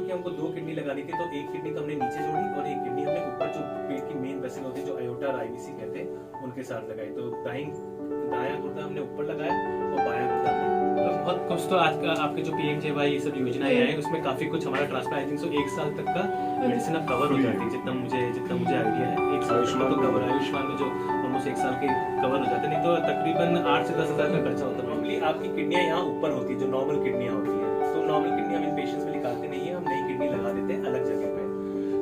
क्योंकि हमको 2 किडनी लगानी थी, तो एक किडनी तो हमने नीचे जोड़ी और एक किडनी हमने ऊपर जो पेट की मेन वेसल होती है, जो आयोटा और आईवीसी कहते हैं, उनके साथ लगाई। तो दायां गुर्दा हमने ऊपर लगाया और बायां गुर्दा हमने तो बहुत कुछ। तो आज का आपके जो पीएमजेवाई ये सब योजनाएं आई उसमें काफी कुछ हमारा ट्रांसप्लांट, आई थिंक सो 1 साल तक का मेडिसिन अब कवर हो जाती है, जितना मुझे आइडिया है। 1 साल तो कवर, आयुष्मान में जो ऑलमोस्ट 1 साल के कवर हो जाते, नहीं तो तकरीबन 8 से 10 हज़ार का खर्चा होता है। नॉर्मली आपकी किडनियां यहाँ ऊपर होती है, जो नॉर्मल किडनियां होती है, तो नॉर्मल किडनी हम इन पेशेंट्स में निकालते नहीं है, हम नई किडनी लगा देते हैं अलग जगह पे।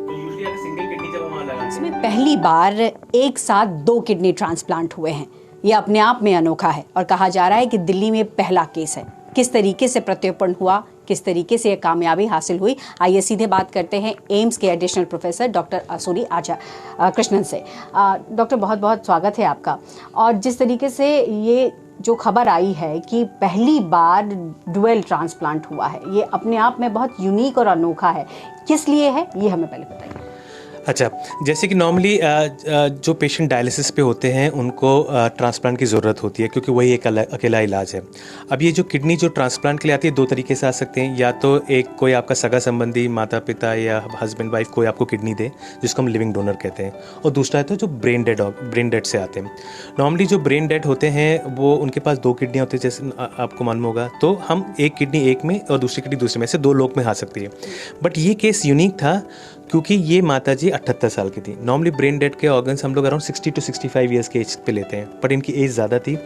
तो यूजुअली अगर सिंगल किडनी जब हम वहाँ लगाते हैं, इसमें पहली बार एक साथ 2 किडनी ट्रांसप्लांट हुए हैं। ये अपने आप में अनोखा है और कहा जा रहा है कि दिल्ली में पहला केस है। किस तरीके से प्रत्यारोपण हुआ, किस तरीके से ये कामयाबी हासिल हुई, आइए सीधे बात करते हैं एम्स के एडिशनल प्रोफेसर डॉक्टर असुरी कृष्णन से। डॉक्टर बहुत बहुत स्वागत है आपका। और जिस तरीके से ये जो खबर आई है कि पहली बार डुअल ट्रांसप्लांट हुआ है, ये अपने आप में बहुत यूनिक और अनोखा है। किस लिए है ये हमें पहले बताइए। अच्छा, जैसे कि नॉर्मली जो पेशेंट डायलिसिस पे होते हैं उनको ट्रांसप्लांट की ज़रूरत होती है, क्योंकि वही एक अकेला इलाज है। अब ये जो किडनी जो ट्रांसप्लांट के लिए आती है, 2 तरीके से आ सकते हैं। या तो एक कोई आपका सगा संबंधी, माता पिता या हस्बैंड वाइफ कोई आपको किडनी दे, जिसको हम लिविंग डोनर कहते हैं। और दूसरा है तो जो ब्रेन डेड से आते हैं। नॉर्मली जो ब्रेन डेड होते हैं वो उनके पास 2 किडनियाँ होती है, जैसे आपको मालूम होगा। तो हम एक किडनी एक में और दूसरी किडनी दूसरे में से 2 लोग में आ सकती है। बट ये केस यूनिक था क्योंकि ये माताजी 78 साल की थी। नॉर्मली ब्रेन डेड के ऑर्गन्स हम लोग अराउंड 60 to 65 ईयर्स के एज पे लेते हैं, पर इनकी एज ज़्यादा थी।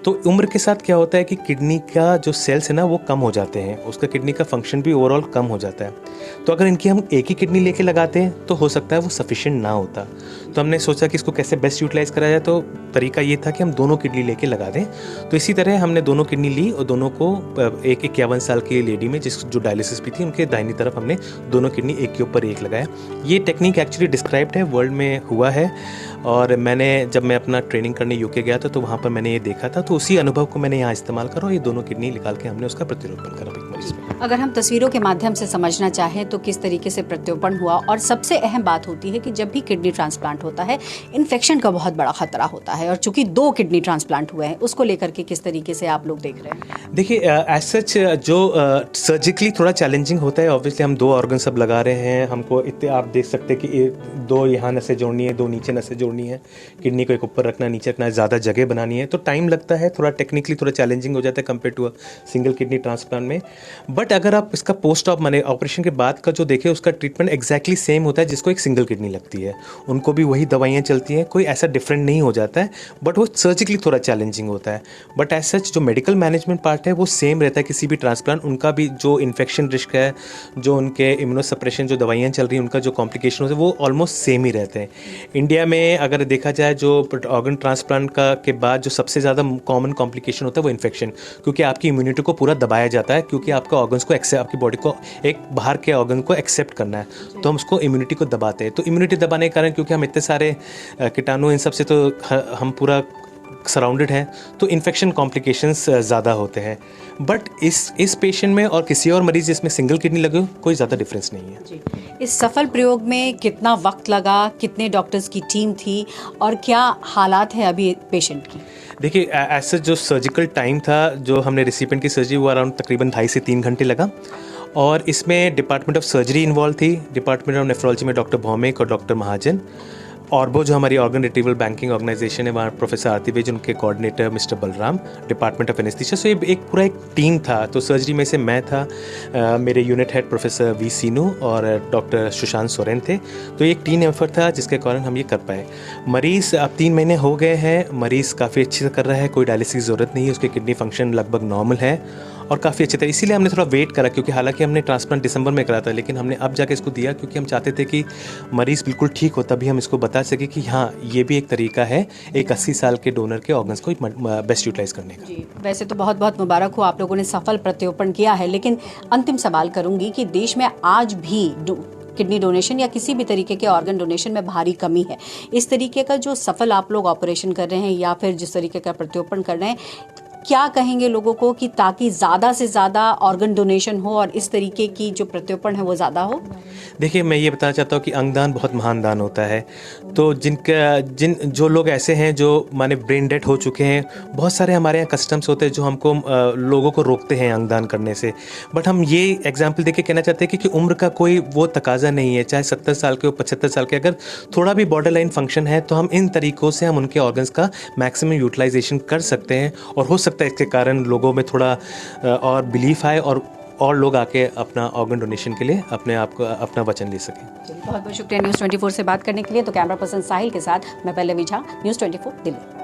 तो उम्र के साथ क्या होता है कि किडनी का जो सेल्स है ना वो कम हो जाते हैं, उसका किडनी का फंक्शन भी ओवरऑल कम हो जाता है। तो अगर इनकी हम एक ही किडनी लेके लगाते हैं तो हो सकता है वो सफिशिएंट ना होता। तो हमने सोचा कि इसको कैसे बेस्ट यूटिलाइज़ करा जाए, तो तरीका ये था कि हम दोनों किडनी लेके लगा दें। तो इसी तरह हमने दोनों किडनी ली और दोनों को एक 51 साल की लेडी में जो डायलिसिस भी थी, उनके दाहिनी तरफ हमने दोनों किडनी एक के ऊपर एक लगाया। ये टेक्निक एक्चुअली डिस्क्राइब्ड है, वर्ल्ड में हुआ है। और जब मैं अपना ट्रेनिंग करने यूके गया था तो वहाँ पर मैंने ये देखा था, तो उसी अनुभव को मैंने यहाँ इस्तेमाल करा और ये दोनों किडनी निकाल के हमने उसका प्रत्यारोपण करा एक मरीज में। अगर हम तस्वीरों के माध्यम से समझना चाहें तो किस तरीके से प्रत्यारोपण हुआ, और सबसे अहम बात होती है कि जब भी किडनी ट्रांसप्लांट होता है इन्फेक्शन का बहुत बड़ा खतरा होता है, और चूंकि 2 किडनी ट्रांसप्लांट हुए हैं उसको लेकर के किस तरीके से आप लोग देख रहे हैं। देखिए, एज सच जो सर्जिकली थोड़ा चैलेंजिंग होता है। ऑब्वियसली हम 2 ऑर्गन सब लगा रहे हैं, हमको इतने आप देख सकते हैं कि 2 यहाँ नसें जोड़नी है, 2 नीचे नसें जोड़नी है, किडनी को एक ऊपर रखना है, नीचे रखना है, ज़्यादा जगह बनानी है, तो टाइम लगता है, थोड़ा टेक्निकली थोड़ा चैलेंजिंग हो जाता है compare to single kidney transplant में। बट अगर आप इसका पोस्ट ऑप माने ऑपरेशन के बाद का जो देखें, उसका ट्रीटमेंट एक्जैक्टली सेम होता है जिसको एक सिंगल किडनी लगती है, उनको भी वही दवाइयाँ चलती हैं, कोई ऐसा डिफरेंट नहीं हो जाता है। बट वो सर्जिकली थोड़ा चैलेंजिंग होता है। बट एज सच जो मेडिकल मैनेजमेंट पार्ट है वो सेम रहता है किसी भी ट्रांसप्लांट। उनका भी जो इन्फेक्शन रिस्क है, जो उनके इम्यूनोसप्रेशन जो दवाइयाँ चल रही हैं, उनका जो कॉम्प्लिकेशन होता है वो ऑलमोस्ट सेम ही रहते हैं। इंडिया में अगर देखा जाए जो ऑर्गन ट्रांसप्लांट के बाद जो सबसे ज़्यादा कॉमन कॉम्प्लिकेशन होता है वो इन्फेक्शन, क्योंकि आपकी इम्यूनिटी को पूरा दबाया जाता है, क्योंकि आपका ऑर्गन्स को आपकी बॉडी को एक बाहर के ऑर्गन को एक्सेप्ट करना है, तो हम उसको इम्यूनिटी को दबाते हैं। तो इम्यूनिटी दबाने के कारण, क्योंकि हम इतने सारे कीटाणु इन सब से तो हम पूरा सराउंडेड हैं, तो इन्फेक्शन कॉम्प्लिकेशंस ज़्यादा होते हैं। बट इस पेशेंट में और किसी और मरीज जिसमें सिंगल किडनी लगे कोई ज़्यादा डिफरेंस नहीं है जी। इस सफल प्रयोग में कितना वक्त लगा, कितने डॉक्टर्स की टीम थी, और क्या हालात है अभी पेशेंट की? देखिए, ऐसा जो सर्जिकल टाइम था जो हमने रिसिपिएंट की सर्जरी वो अराउंड तकरीबन 2.5 से 3 घंटे लगा। और इसमें डिपार्टमेंट ऑफ सर्जरी इन्वॉल्व थी, डिपार्टमेंट ऑफ नेफ्रोलॉजी में डॉक्टर भौमिक और डॉक्टर महाजन, और वो जो हमारी ऑर्गन रिट्रीवल बैंकिंग ऑर्गेनाइजेशन है वहाँ प्रोफेसर आरती वेज, उनके coordinator mister Balram, department of anaesthesia. So ये एक पूरा एक टीम था। तो सर्जरी में से मैं था, मेरे यूनिट हेड प्रोफेसर वी सीनू और डॉक्टर सुशांत सोरेन थे। तो ये एक टीम एफर्ट था जिसके कारण हम ये कर पाए। मरीज़ अब 3 महीने हो गए हैं, मरीज़ काफ़ी अच्छे से कर रहा है, कोई डायलिसिस की ज़रूरत नहीं है, उसके किडनी फंक्शन लगभग नॉर्मल है और काफ़ी अच्छे थे। इसीलिए हमने थोड़ा वेट करा, क्योंकि हालांकि हमने ट्रांसप्लांट दिसंबर में करा था, लेकिन हमने अब जाके इसको दिया क्योंकि हम चाहते थे कि मरीज़ बिल्कुल ठीक हो, तभी हम इसको बता सके कि हाँ ये भी एक तरीका है एक 80 साल के डोनर के ऑर्गन्स को बेस्ट यूटिलाइज करने का। जी, वैसे तो बहुत बहुत मुबारक हो, आप लोगों ने सफल प्रत्यारोपण किया है। लेकिन अंतिम सवाल करूंगी कि देश में आज भी किडनी डोनेशन या किसी भी तरीके के ऑर्गन डोनेशन में भारी कमी है। इस तरीके का जो सफल आप लोग ऑपरेशन कर रहे हैं या फिर जिस तरीके का प्रत्यारोपण कर रहे हैं, क्या कहेंगे लोगों को कि ताकि ज़्यादा से ज़्यादा ऑर्गन डोनेशन हो और इस तरीके की जो प्रत्यारोपण है वो ज़्यादा हो? देखिए, मैं ये बताना चाहता हूँ कि अंगदान बहुत महान दान होता है। तो जो लोग ऐसे हैं जो माने ब्रेन डेड हो चुके हैं, बहुत सारे हमारे यहाँ कस्टम्स होते हैं जो हमको लोगों को रोकते हैं अंगदान करने से। बट हम ये एग्जाम्पल देके कहना चाहते हैं कि उम्र का कोई वो तकाजा नहीं है, चाहे 70 साल के हो, 75 साल के, अगर थोड़ा भी बॉर्डर लाइन फंक्शन है तो हम इन तरीक़ों से हम उनके ऑर्गन्स का मैक्सिमम यूटिलाइजेशन कर सकते हैं, और हो सकता है इसके कारण लोगों में थोड़ा और बिलीफ आए और लोग आके अपना ऑर्गन डोनेशन के लिए अपने आप को अपना वचन ले सकें। बहुत बहुत शुक्रिया न्यूज़ 24 से बात करने के लिए। तो कैमरा पर्सन साहिल के साथ मैं पल्लवी झा, न्यूज़ 24 दिल्ली।